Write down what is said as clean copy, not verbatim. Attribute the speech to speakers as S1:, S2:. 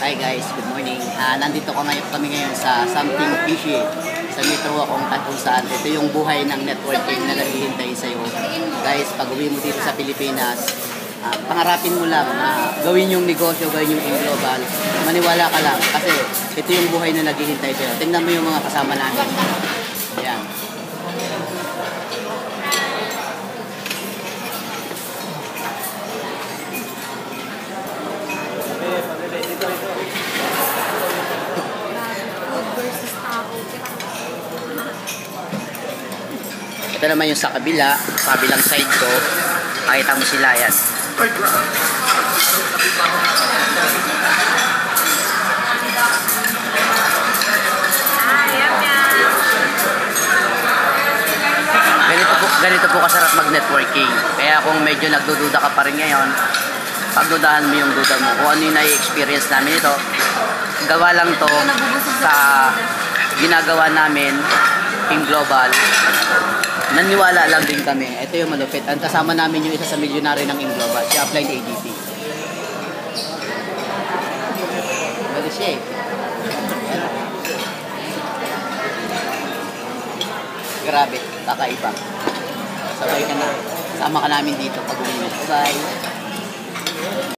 S1: Hi guys, good morning. Nandito kami ngayon sa Something Fishy sa Metro Wacom kung saan ito yung buhay ng networking na naghihintay sa'yo. Guys, pag uwi mo dito sa Pilipinas, pangarapin mo lang na gawin yung negosyo, gawin yung global. Maniwala ka lang kasi ito yung buhay na naghihintay sa'yo. Tingnan mo yung mga kasama namin. Ayan. Ito naman yung sa kabilang side ko. Makita mo sila yan. Ganito po kasarap mag-networking. Kaya kung medyo nagdududa ka pa rin ngayon, pagdudahan mo yung duda mo. Kung ano yung na-experience namin ito, gawa lang to sa ginagawa namin, Team Global. Naniwala lang din kami. Ito yung malupit. Ang kasama namin yung isa sa milyonary ng Global, si Upline ADT. Bali siya eh. Grabe, kakaiba. Sabay ka na. Sama ka namin dito pag uwi mo. Bye!